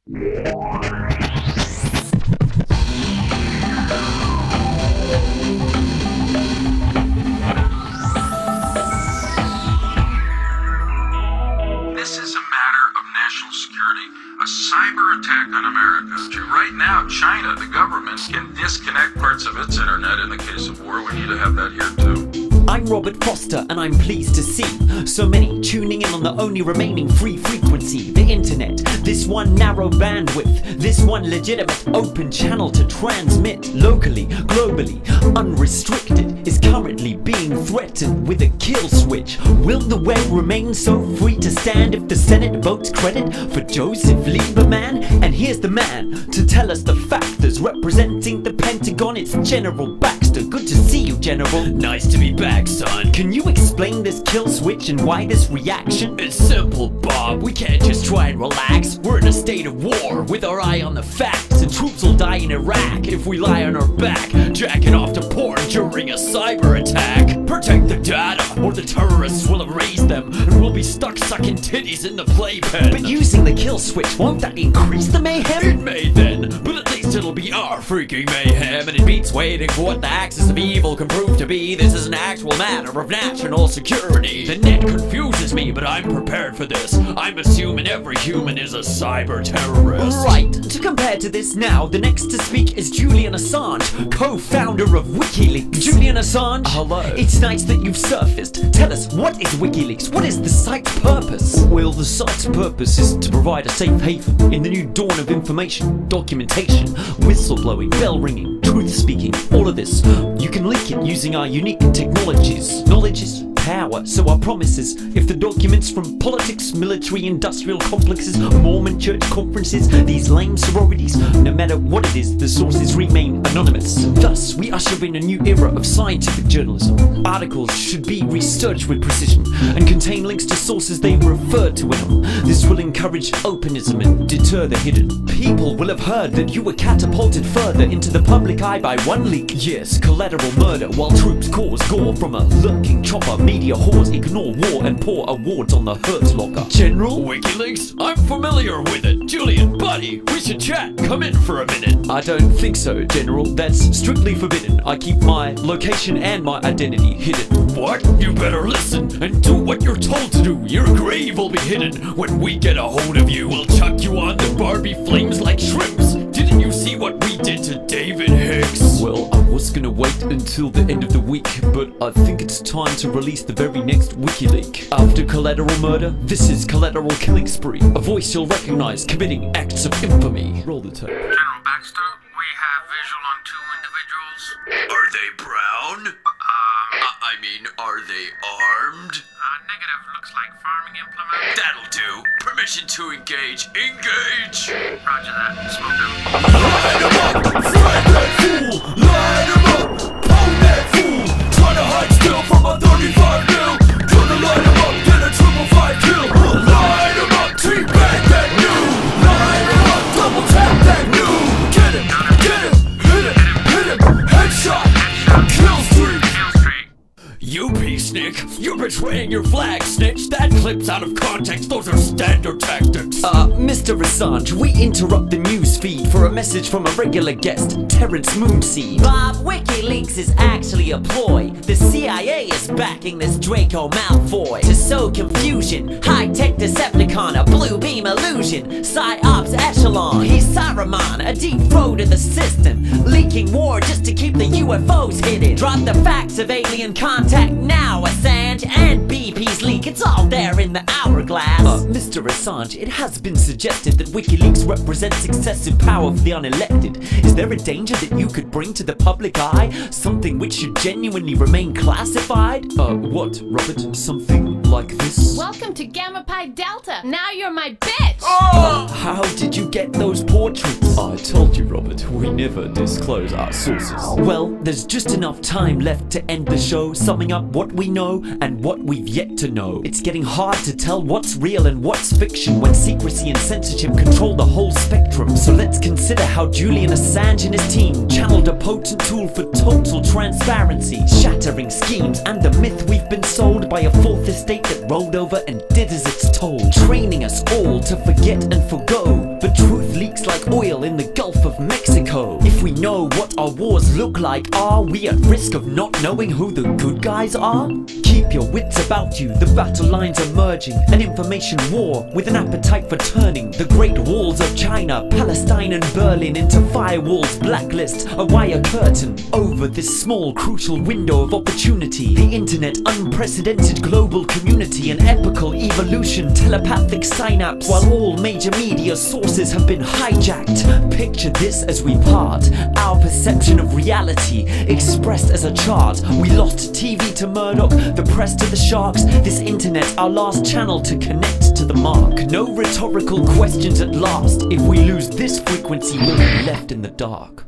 This is a matter of national security, a cyber attack on America. Right now, China, the government, can disconnect parts of its internet. In the case of war, we need to have that here too. I'm Robert Foster, and I'm pleased to see so many tuning in on the only remaining free frequency, the internet. This one narrow bandwidth, this one legitimate open channel to transmit locally, globally, unrestricted, is currently being threatened with a kill switch. Will the web remain so free to stand if the Senate votes credit for Joseph Lieberman? And here's the man to tell us the factors representing the Pentagon. It's General Baxter. Good to see you, General. Nice to be back, son. Can you explain this kill switch and why this reaction? It's simple, Bob. We can't just try and relax. We're in a state of war with our eye on the facts, and troops will die in Iraq if we lie on our back, jacking off to porn during a cyber attack. Protect the data, or the terrorists will erase them, and we'll be stuck sucking titties in the playpen. But using the kill switch, won't that increase the mayhem? It may then, but at least it'll be our freaking mayhem, and it beats waiting for what the axis of evil can prove to be. This is an actual matter of national security. The net confuses me, but I'm prepared for this. I'm assuming every human is a cyber terrorist. Right, to compare to this now, the next to speak is Julian Assange, co-founder of Wikileaks. Julian Assange, hello. It's nice that you've surfaced. Tell us, what is Wikileaks? What is the site's purpose? Well, the site's purpose is to provide a safe haven in the new dawn of information, documentation, whistleblowing, bell ringing, truth speaking, all of this. You can link it using our unique technologies. Knowledge is power, so our promise is, if the documents from politics, military, industrial complexes, Mormon church conferences, these lame sororities, no matter what it is, the sources remain anonymous. Thus, we usher in a new era of scientific journalism. Articles should be researched with precision and contain links to sources they refer to in them. This will encourage openism and deter the hidden. People will have heard that you were catapulted further into the public eye by one leak. Yes, collateral murder while troops cause gore from a lurking chopper. Media whores ignore war and pour awards on the hurt locker. General? Wikileaks? I'm familiar with it. Julian, buddy, we should chat. Come in for a minute. I don't think so, General. That's strictly forbidden. I keep my location and my identity hidden. What? You better listen and do what you're told to do. Your grave will be hidden. When we get a hold of you, we'll chuck you on the Barbie flames like shrimps. Didn't you see what we did to David Hicks? Well, I was gonna wait until the end of the week, but I think it's time to release the very next WikiLeak. After collateral murder, this is collateral killing spree. A voice you'll recognize committing acts of infamy. Roll the tape. General Baxter, we have visual on two individuals. Are they brown? I mean, are they armed? Negative, looks like farming implement. That'll do. Permission to engage. Engage! Roger that. Smoke them. Line 'em up! Frag that fool! Line 'em up! Pound that fool! Trying to hide still from a 35 mil! Gonna line 'em up, get a 555 kill! Line 'em up, teabag that new! Line 'em up, double tap that new! Get him! Get him! Hit him! Hit him! Headshot! Kill streak! You peacenik! You're betraying your flag, snitch! That clip's out of context, those are standard tactics! Mr. Assange, we interrupt the news feed for a message from a regular guest, Terrence Moonseed. Bob, Wikileaks is actually a ploy. The CIA is backing this Draco Malfoy to sow confusion. High-tech Decepticon, a blue beam illusion. PsyOps echelon, he's Saruman, a deep throat in the system. Leaking war just to keep the UFOs hidden. Drop the facts of alien contact now, Assange, and BP's leak. It's all there in the hourglass. Mr. Assange, it has been suggested that WikiLeaks represents excessive power for the unelected. Is there a danger that you could bring to the public eye something which should genuinely remain classified? What, Robert? Something like this? Welcome to Gamma Pi Delta. Now you're my bitch. How did you get those portraits? I told you, Robert, we never disclose our sources. Well, there's just enough time left to end the show, summing up what we know and what we've yet to know. It's getting hard to tell what's real and what's fiction when secrecy and censorship control the whole spectrum. So let's consider how Julian Assange and his team channeled a potent tool for total transparency, shattering schemes and the myth we've been sold by a fourth estate that rolled over and did as it's told, training us all to forget and forgo The truth leaks like oil in the Gulf of Mexico. If we know what our wars look like, are we at risk of not knowing who the good guys are? Keep your wits about you, the battle lines are merging. An information war with an appetite for turning the great walls of China, Palestine and Berlin into firewalls, blacklist, a wire curtain over this small crucial window of opportunity. The internet, unprecedented global community, an epical evolution, telepathic synapse, while all major media sources have been hijacked. Picture this as we part, our perception of reality expressed as a chart. We lost TV to Murdoch, the press to the sharks, this internet our last channel to connect to the mark. No rhetorical questions at last. If we lose this frequency, we'll be left in the dark.